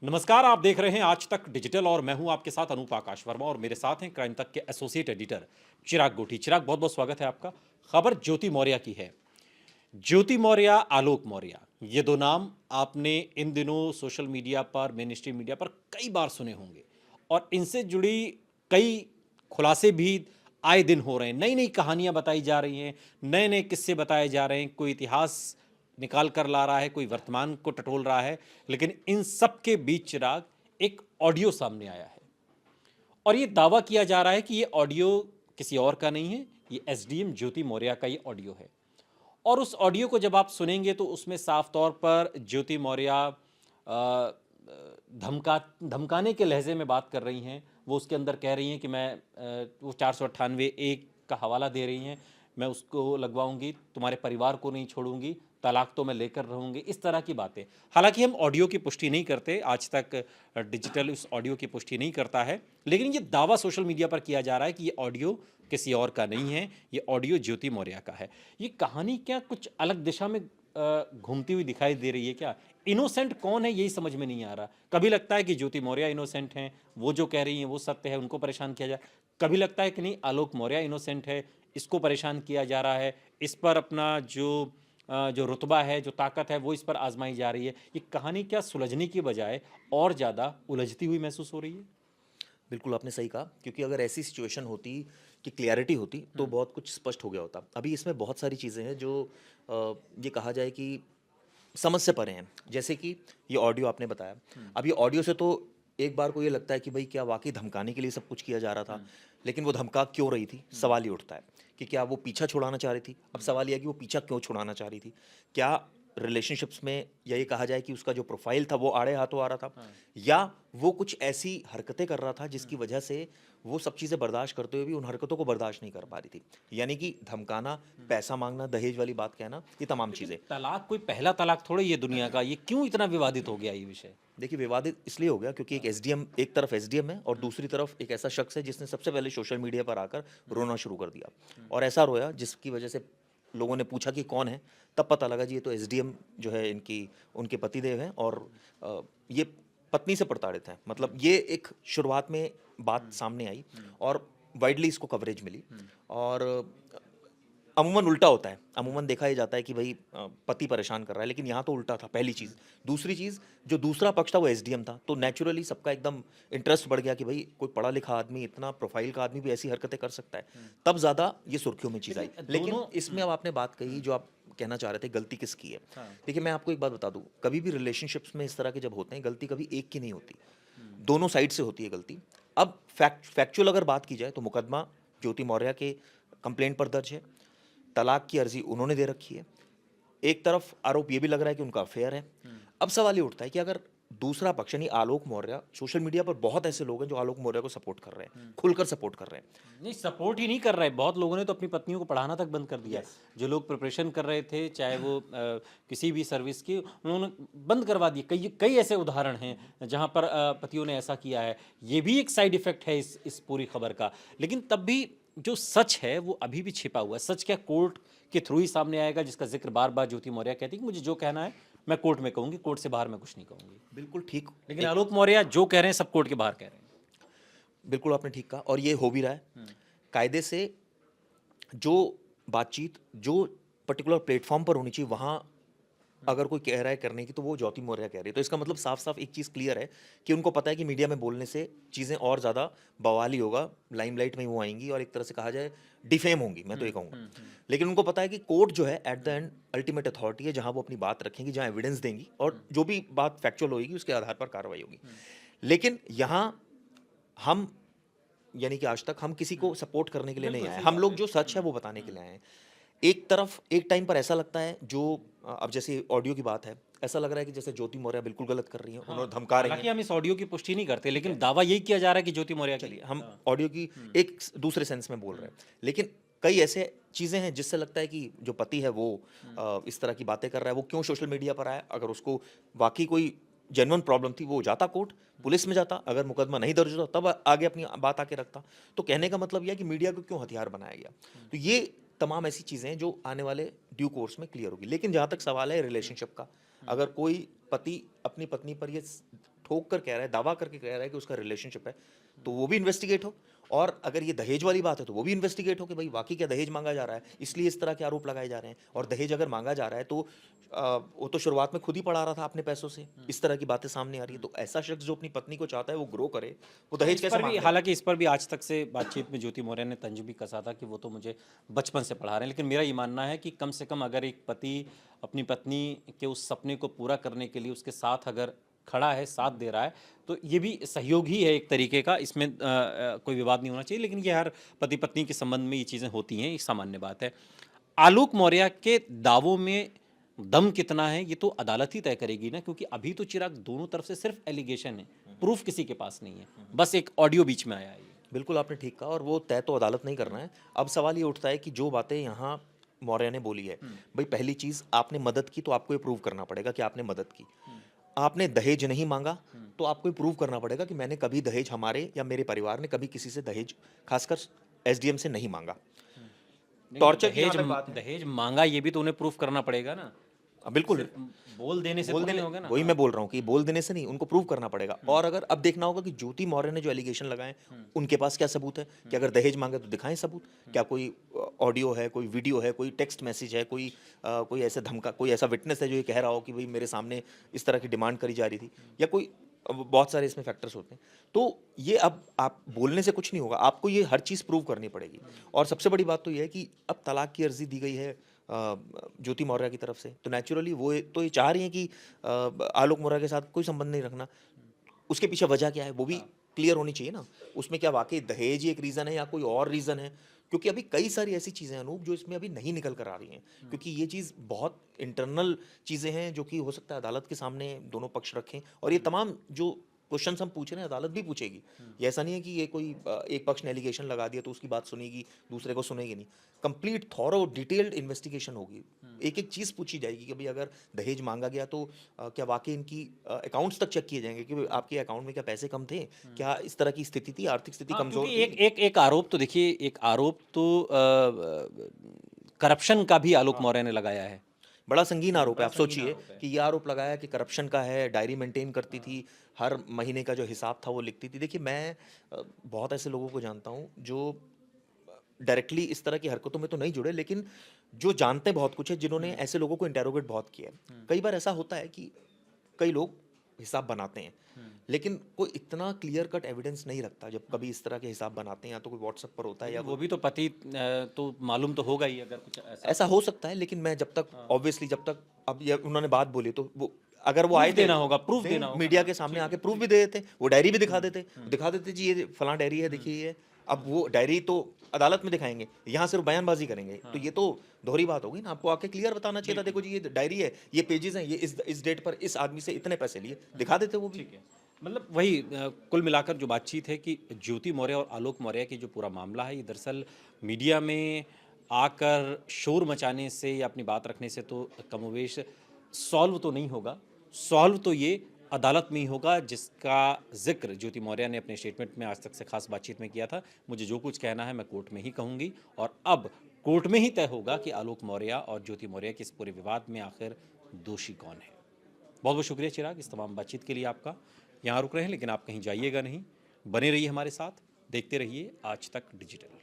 नमस्कार, आप देख रहे हैं आज तक डिजिटल और मैं हूं आपके साथ अनूप आकाश वर्मा और मेरे साथ हैं क्राइम तक के एसोसिएट एडिटर चिराग गोठी। चिराग, बहुत बहुत स्वागत है आपका। खबर ज्योति मौर्य की है। ज्योति मौर्य, आलोक मौर्य, ये दो नाम आपने इन दिनों सोशल मीडिया पर, मेन स्ट्रीम मीडिया पर कई बार सुने होंगे और इनसे जुड़ी कई खुलासे भी आए दिन हो रहे हैं। नई नई कहानियां बताई जा रही हैं, नए नए किस्से बताए जा रहे हैं, कोई इतिहास निकाल कर ला रहा है, कोई वर्तमान को टटोल रहा है। लेकिन इन सब के बीच चिराग, एक ऑडियो सामने आया है और ये दावा किया जा रहा है कि ये ऑडियो किसी और का नहीं है, ये एसडीएम ज्योति मौर्य का ये ऑडियो है। और उस ऑडियो को जब आप सुनेंगे तो उसमें साफ तौर पर ज्योति मौर्य धमकाने के लहजे में बात कर रही हैं। वो उसके अंदर कह रही हैं कि मैं वो 498 का हवाला दे रही हैं, मैं उसको लगवाऊंगी, तुम्हारे परिवार को नहीं छोड़ूंगी, तलाक तो मैं लेकर रहूंगी, इस तरह की बातें। हालांकि हम ऑडियो की पुष्टि नहीं करते, आज तक डिजिटल उस ऑडियो की पुष्टि नहीं करता है, लेकिन ये दावा सोशल मीडिया पर किया जा रहा है कि ये ऑडियो किसी और का नहीं है, ये ऑडियो ज्योति मौर्य का है। ये कहानी क्या कुछ अलग दिशा में घूमती हुई दिखाई दे रही है क्या? इनोसेंट कौन है यही समझ में नहीं आ रहा। कभी लगता है कि ज्योति मौर्य इनोसेंट हैं, वो जो कह रही हैं वो सत्य है, उनको परेशान किया जाए। कभी लगता है कि नहीं, आलोक मौर्य इनोसेंट है, इसको परेशान किया जा रहा है, इस पर अपना जो रुतबा है, जो ताकत है, वो इस पर आजमाई जा रही है। ये कहानी क्या सुलझने की बजाय और ज़्यादा उलझती हुई महसूस हो रही है? बिल्कुल आपने सही कहा क्योंकि अगर ऐसी सिचुएशन होती कि क्लैरिटी होती तो बहुत कुछ स्पष्ट हो गया होता। अभी इसमें बहुत सारी चीज़ें हैं जो ये कहा जाए कि समझ से परे हैं। जैसे कि ये ऑडियो आपने बताया। अब ये ऑडियो से तो एक बार को ये लगता है कि भाई क्या वाक़ई धमकाने के लिए सब कुछ किया जा रहा था? लेकिन वो धमका क्यों रही थी? सवाल ये उठता है कि क्या वो पीछा छुड़ाना चाह रही थी? अब सवाल ये है कि वो पीछा क्यों छुड़ाना चाह रही थी? क्या रिलेशनशिप्स में या ये कहा जाए कि उसका जो प्रोफ़ाइल था वो आड़े हाथों आ रहा था? या वो कुछ ऐसी हरकतें कर रहा था जिसकी वजह से वो सब चीज़ें बर्दाश्त करते हुए भी उन हरकतों को बर्दाश्त नहीं कर पा रही थी। यानी कि धमकाना, पैसा माँगना, दहेज वाली बात कहना, ये तमाम लेकिन चीज़ें। तलाक कोई पहला तलाक थोड़ी ये दुनिया का, ये क्यों इतना विवादित हो गया ये विषय? देखिए विवादित इसलिए हो गया क्योंकि एक एसडीएम, एक तरफ एसडीएम है और दूसरी तरफ एक ऐसा शख्स है जिसने सबसे पहले सोशल मीडिया पर आकर रोना शुरू कर दिया। और ऐसा रोया जिसकी वजह से लोगों ने पूछा कि कौन है, तब पता लगा जी ये तो एसडीएम जो है इनकी उनके पतिदेव हैं और ये पत्नी से प्रताड़ित हैं। मतलब ये एक शुरुआत में बात सामने आई और वाइडली इसको कवरेज मिली। और अमूमन उल्टा होता है। अमूमन देखा ये जाता है कि भई पति परेशान कर रहा है, लेकिन यहाँ तो उल्टा था पहली चीज़। दूसरी चीज़, जो दूसरा पक्ष था वो एसडीएम था, तो नेचुरली सबका एकदम इंटरेस्ट बढ़ गया कि भई कोई पढ़ा लिखा आदमी, इतना प्रोफ़ाइल का आदमी भी ऐसी हरकतें कर सकता है। तब ज़्यादा ये सुर्खियों में चीज़ आई। लेकिन लेकिन दोनों इसमें अब आपने बात कही जो आप कहना चाह रहे थे गलती किसकी है। हाँ। देखिए मैं आपको एक बात बता दूँ, कभी भी रिलेशनशिप्स में इस तरह के जब होते हैं, गलती कभी एक की नहीं होती, दोनों साइड से होती है गलती। अब फैक्चुअल अगर बात की जाए तो मुकदमा ज्योति मौर्य के कंप्लेंट पर दर्ज है। तलाक की अर्जी उन्होंने दे रखी है। एक तरफ आरोप ये भी लग रहा है कि उनका अफेयर है। अब सवाल ये उठता है कि अगर दूसरा पक्ष यानी आलोक मौर्य, सोशल मीडिया पर बहुत ऐसे लोग हैं जो आलोक मौर्य को सपोर्ट कर रहे हैं, खुलकर सपोर्ट कर रहे हैं। नहीं, सपोर्ट ही नहीं कर रहे, बहुत लोगों ने तो अपनी पत्नियों को पढ़ाना तक बंद कर दिया। यस। जो लोग प्रिपरेशन कर रहे थे, चाहे वो किसी भी सर्विस की, उन्होंने बंद करवा दिए। कई कई ऐसे उदाहरण हैं जहां पर पतियों ने ऐसा किया है। ये भी एक साइड इफेक्ट है इस पूरी खबर का। लेकिन तब भी जो सच है वो अभी भी छिपा हुआ है। सच क्या कोर्ट के थ्रू ही सामने आएगा, जिसका जिक्र बार बार ज्योति मौर्य कहती है कि मुझे जो कहना है मैं कोर्ट में कहूंगी, कोर्ट से बाहर मैं कुछ नहीं कहूंगी। बिल्कुल ठीक। लेकिन एक आलोक मौर्य जो कह रहे हैं सब कोर्ट के बाहर कह रहे हैं। बिल्कुल आपने ठीक कहा और ये हो भी रहा है। कायदे से जो बातचीत जो पर्टिकुलर प्लेटफॉर्म पर होनी चाहिए वहाँ अगर कोई कह रहा है करने की तो वो ज्योति मौर्य कह रही है। तो इसका मतलब साफ साफ एक चीज़ क्लियर है कि उनको पता है कि मीडिया में बोलने से चीज़ें और ज़्यादा बवाली होगा, लाइमलाइट में वो आएंगी और एक तरह से कहा जाए डिफेम होंगी, मैं तो ये कहूँगा। लेकिन उनको पता है कि कोर्ट जो है at the end ultimate authority है जहाँ वो अपनी बात रखेंगी, जहाँ एविडेंस देंगी और जो भी बात फैक्चुअल होगी उसके आधार पर कार्रवाई होगी। लेकिन यहाँ हम यानी कि आज तक हम किसी को सपोर्ट करने के लिए नहीं बिल्कुल आए, सही हम बात लोग है। जो सच है वो बताने के लिए आए हैं। एक तरफ एक टाइम पर ऐसा लगता है जो अब जैसे ऑडियो की बात है, ऐसा लग रहा है कि जैसे ज्योति मौर्य बिल्कुल गलत कर रही हैं, हाँ, उन्हें धमका रही हालांकि हैं। हम इस ऑडियो की पुष्टि नहीं करते, ठीक लेकिन है, दावा यही किया जा रहा है कि ज्योति मौर्य की। चलिए हम हाँ। ऑडियो की एक दूसरे सेंस में बोल रहे हैं। लेकिन कई ऐसे चीज़ें हैं जिससे लगता है कि जो पति है वो इस तरह की बातें कर रहा है, वो क्यों सोशल मीडिया पर आया? अगर उसको वाक़ई कोई जेन्युइन प्रॉब्लम थी, वो जाता कोर्ट, पुलिस में जाता, अगर मुकदमा नहीं दर्ज होता तब आगे अपनी बात आके रखता। तो कहने का मतलब ये है कि मीडिया को क्यों हथियार बनाया गया? तो ये तमाम ऐसी चीज़ें हैं जो आने वाले ड्यू कोर्स में क्लियर होगी। लेकिन जहाँ तक सवाल है रिलेशनशिप का, अगर कोई पति अपनी पत्नी पर ये ठोक कर कह रहा है, दावा करके कह रहा है कि उसका रिलेशनशिप है, तो वो भी इन्वेस्टिगेट हो। और अगर ये दहेज वाली बात है तो वो भी इन्वेस्टिगेट हो कि भाई वाकई क्या दहेज मांगा जा रहा है, इसलिए इस तरह के आरोप लगाए जा रहे हैं। और दहेज अगर मांगा जा रहा है तो वो तो शुरुआत में खुद ही पढ़ा रहा था अपने पैसों से, इस तरह की बातें सामने आ रही है। तो ऐसा शख्स जो अपनी पत्नी को चाहता है वो ग्रो करे, वो दहेज इस कैसे पर भी मांग रहा है? हालांकि इस पर भी आज तक से बातचीत में ज्योति मौर्य ने तंज भी कसा था कि वो तो मुझे बचपन से पढ़ा रहे हैं, लेकिन मेरा ये मानना है कि कम से कम अगर एक पति अपनी पत्नी के उस सपने को पूरा करने के लिए उसके साथ अगर खड़ा है, साथ दे रहा है, तो ये भी सहयोग ही है एक तरीके का। इसमें कोई विवाद नहीं होना चाहिए, लेकिन ये हर पति पत्नी के संबंध में ये चीज़ें होती हैं, ये सामान्य बात है। आलोक मौर्य के दावों में दम कितना है ये तो अदालत ही तय करेगी ना, क्योंकि अभी तो चिराग दोनों तरफ से सिर्फ एलिगेशन है, प्रूफ किसी के पास नहीं है, बस एक ऑडियो बीच में आया है। बिल्कुल आपने ठीक कहा, और वो तय तो अदालत नहीं करना है। अब सवाल ये उठता है कि जो बातें यहाँ मौर्य ने बोली है, भाई पहली चीज़ आपने मदद की तो आपको ये प्रूव करना पड़ेगा कि आपने मदद की। आपने दहेज नहीं मांगा तो आपको ये प्रूव करना पड़ेगा कि मैंने कभी दहेज, हमारे या मेरे परिवार ने कभी किसी से दहेज, खासकर एसडीएम से नहीं मांगा। टॉर्चर की यहाँ तक बात है। दहेज मांगा ये भी तो उन्हें प्रूफ करना पड़ेगा ना, बिल्कुल, सिर्फ बोल देने से बोल तो देने, नहीं होगा ना। वही मैं बोल रहा हूँ कि बोल देने से नहीं, उनको प्रूव करना पड़ेगा। और अगर अब देखना होगा कि ज्योति मौर्य ने जो एलिगेशन लगाए उनके पास क्या सबूत है, कि अगर दहेज मांगे तो दिखाएं सबूत। क्या कोई ऑडियो है, कोई वीडियो है, कोई टेक्स्ट मैसेज है, कोई ऐसे धमका, कोई ऐसा विटनेस है जो ये कह रहा हो कि भाई मेरे सामने इस तरह की डिमांड करी जा रही थी, या कोई, अब बहुत सारे इसमें फैक्टर्स होते हैं। तो ये अब आप बोलने से कुछ नहीं होगा, आपको ये हर चीज़ प्रूव करनी पड़ेगी। और सबसे बड़ी बात तो ये है कि अब तलाक की अर्जी दी गई है ज्योति मौर्य की तरफ से, तो नेचुरली वो तो ये चाह रही हैं कि आलोक मौर्य के साथ कोई संबंध नहीं रखना। उसके पीछे वजह क्या है वो भी क्लियर होनी चाहिए ना। उसमें क्या वाकई दहेज ही एक रीज़न है या कोई और रीज़न है? क्योंकि अभी कई सारी ऐसी चीज़ें हैं अनूप जो इसमें अभी नहीं निकल कर आ रही हैं, क्योंकि ये चीज़ बहुत इंटरनल चीज़ें हैं जो कि हो सकता है अदालत के सामने दोनों पक्ष रखें। और ये तमाम जो क्वेश्चन हम पूछ रहे हैं अदालत भी पूछेगी। ये ऐसा नहीं है कि ये कोई एक पक्ष ने एलिगेशन लगा दिया तो उसकी बात सुनेगी, दूसरे को सुनेगी नहीं। कंप्लीट थॉरो डिटेल्ड इन्वेस्टिगेशन होगी, एक एक चीज़ पूछी जाएगी कि भाई अगर दहेज मांगा गया तो क्या वाकई इनकी अकाउंट्स तक चेक किए जाएंगे कि आपके अकाउंट में क्या पैसे कम थे, क्या इस तरह की स्थिति थी, आर्थिक स्थिति हाँ, कमजोर क्योंकि थी। एक आरोप तो देखिए, एक आरोप तो करप्शन का भी आलोक मौर्य ने लगाया है। बड़ा संगीन आरोप है। बड़ा आप संगीन सोचिए आरोप है। कि ये आरोप लगाया कि करप्शन का है, डायरी मेंटेन करती थी, हर महीने का जो हिसाब था वो लिखती थी। देखिए मैं बहुत ऐसे लोगों को जानता हूँ जो डायरेक्टली इस तरह की हरकतों में तो नहीं जुड़े, लेकिन जो जानते बहुत कुछ है, जिन्होंने ऐसे लोगों को इंटेरोगेट बहुत किया है। कई बार ऐसा होता है कि कई लोग हिसाब बनाते हैं, लेकिन कोई इतना क्लियर कट एविडेंस नहीं रखता जब कभी इस तरह के हिसाब बनाते हैं, या तो कोई व्हाट्सएप पर होता है या वो भी तो पति तो मालूम तो होगा ही अगर कुछ ऐसा ऐसा हो सकता है। लेकिन मैं जब तक ऑब्वियसली, जब तक अब ये उन्होंने बात बोली तो वो, अगर वो प्रूफ आए थे देना होगा, प्रूफ देना होगा। मीडिया के सामने आके प्रूफ भी दे देते, वो डायरी भी दिखा देते जी ये फलां डायरी है, देखिए ये। अब वो डायरी तो अदालत में दिखाएंगे, यहाँ सिर्फ बयानबाजी करेंगे, तो ये तो दोहरी बात होगी ना। आपको आके क्लियर बताना चाहिए था, देखो जी ये डायरी है, ये पेजेस हैं, ये इस डेट पर इस आदमी से इतने पैसे लिए, दिखा देते वो भी। ठीक है। मतलब वही कुल मिलाकर जो बातचीत है कि ज्योति मौर्य और आलोक मौर्य की जो पूरा मामला है, ये दरअसल मीडिया में आकर शोर मचाने से या अपनी बात रखने से तो कमोवेश सॉल्व तो नहीं होगा। सॉल्व तो ये अदालत में ही होगा, जिसका जिक्र ज्योति मौर्य ने अपने स्टेटमेंट में आज तक से खास बातचीत में किया था। मुझे जो कुछ कहना है मैं कोर्ट में ही कहूँगी, और अब कोर्ट में ही तय होगा कि आलोक मौर्य और ज्योति मौर्य के इस पूरे विवाद में आखिर दोषी कौन है। बहुत बहुत शुक्रिया चिराग इस तमाम बातचीत के लिए आपका। यहाँ रुक रहे हैं लेकिन आप कहीं जाइएगा नहीं, बने रहिए हमारे साथ, देखते रहिए आज तक डिजिटल।